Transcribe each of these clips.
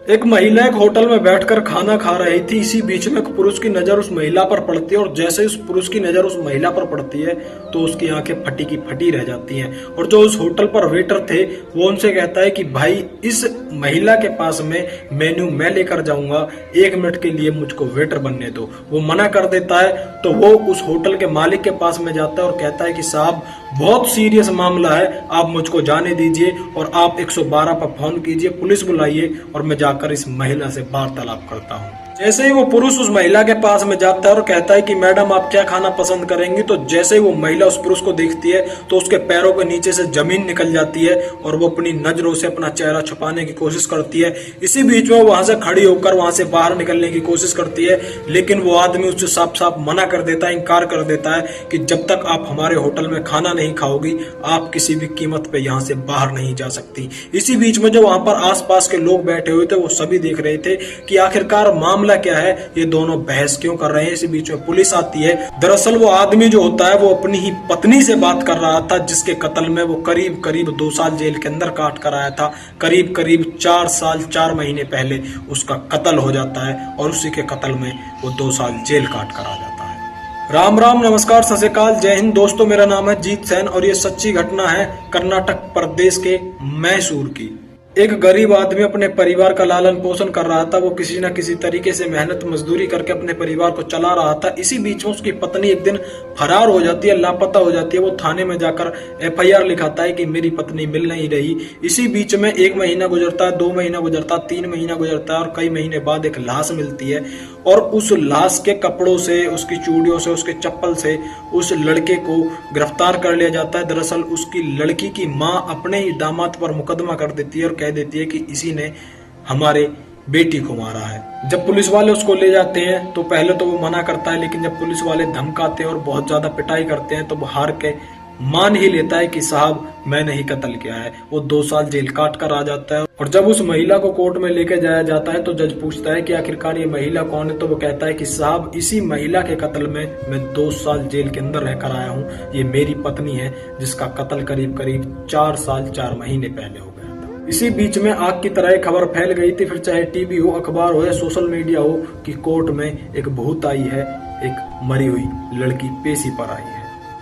एक महिला एक होटल में बैठकर खाना खा रही थी। इसी बीच में एक पुरुष की नजर उस महिला पर पड़ती है और जैसे उस पुरुष की नजर उस महिला पर पड़ती है तो उसकी आंखें फटी की फटी रह जाती हैं। और जो उस होटल पर वेटर थे वो उनसे कहता है कि भाई इस महिला के पास में मेन्यू मैं लेकर जाऊंगा, 1 मिनट के लिए मुझको वेटर बनने दो। वो मना कर देता है तो वो उस होटल के मालिक के पास में जाता है और कहता है कि साहब बहुत सीरियस मामला है, आप मुझको जाने दीजिए और आप 112 पर फोन कीजिए, पुलिस बुलाइए और मैं जाकर इस महिला से वार्तालाप करता हूँ। जैसे ही वो पुरुष उस महिला के पास में जाता है और कहता है कि मैडम आप क्या खाना पसंद करेंगी, तो जैसे ही वो महिला उस पुरुष को देखती है तो उसके पैरों के नीचे से जमीन निकल जाती है और वो अपनी नजरों से अपना चेहरा छुपाने की कोशिश करती है। इसी बीच में वहां से खड़ी होकर वहां से बाहर निकलने की कोशिश करती है, लेकिन वो आदमी उससे साफ साफ मना कर देता है, इनकार कर देता है कि जब तक आप हमारे होटल में खाना नहीं खाओगी आप किसी भी कीमत पे यहाँ से बाहर नहीं जा सकती। इसी बीच में जो वहां पर आसपास के लोग बैठे हुए थे वो सभी देख रहे थे कि आखिरकार मामला क्या है, ये दोनों बहस क्यों कर रहे हैं। इसी बीच में पुलिस आती है। दरअसल वो आदमी जो होता है वो अपनी ही पत्नी से बात कर रहा था, जिसके कत्ल में वो करीब करीब 2 साल जेल के अंदर काट कर आया था। करीब करीब 4 साल 4 महीने पहले उसका कत्ल हो जाता है और उसी के कत्ल में वो 2 साल जेल काट कर आ जाता है। राम राम, नमस्कार, सत श्री अकाल, जय हिंद। दोस्तों मेरा नाम है जीत सैन और ये सच्ची घटना है कर्नाटक प्रदेश के मैसूर की। एक गरीब आदमी अपने परिवार का लालन पोषण कर रहा था। वो किसी न किसी तरीके से मेहनत मजदूरी करके अपने परिवार को चला रहा था। इसी बीच में उसकी पत्नी एक दिन फरार हो जाती है, लापता हो जाती है। वो थाने में जाकर FIR लिखाता है कि मेरी पत्नी मिल नहीं रही। इसी बीच में 1 महीना गुजरता है, 2 महीना गुजरता है, 3 महीना गुजरता है और कई महीने बाद एक लाश मिलती है और उस लाश के कपड़ों से, उसकी चूड़ियों से, उसके चप्पल से उस लड़के को गिरफ्तार कर लिया जाता है। दरअसल उसकी लड़की की माँ अपने ही दामाद पर मुकदमा कर देती है और कह देती है कि इसी ने हमारे बेटी को मारा है। जब पुलिस वाले उसको ले जाते हैं तो पहले तो वो मना करता है, लेकिन जब पुलिस वाले धमकाते हैं और बहुत ज्यादा पिटाई करते हैं तो वो हार के मान ही लेता है कि साहब मैंने ही कत्ल किया है। वो 2 साल जेल काट कर आ जाता है और जब उस महिला को कोर्ट में लेके जाया जाता है तो जज पूछता है कि आखिरकार ये महिला कौन है, तो वो कहता है कि साहब इसी महिला के कत्ल में मैं 2 साल जेल के अंदर रहकर आया हूँ। ये मेरी पत्नी है जिसका कत्ल करीब करीब 4 साल 4 महीने पहले हो गया था। इसी बीच में आग की तरह खबर फैल गई थी, फिर चाहे टीवी हो, अखबार हो या सोशल मीडिया हो, कि कोर्ट में एक भूत आई है, एक मरी हुई लड़की पेशी पर आई है।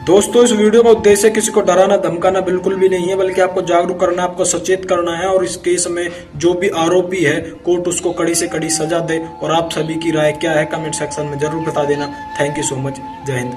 दोस्तों इस वीडियो का उद्देश्य किसी को डराना धमकाना बिल्कुल भी नहीं है, बल्कि आपको जागरूक करना, आपको सचेत करना है। और इस केस में जो भी आरोपी है कोर्ट उसको कड़ी से कड़ी सजा दे। और आप सभी की राय क्या है कमेंट सेक्शन में जरूर बता देना। Thank you so much. जय हिंद।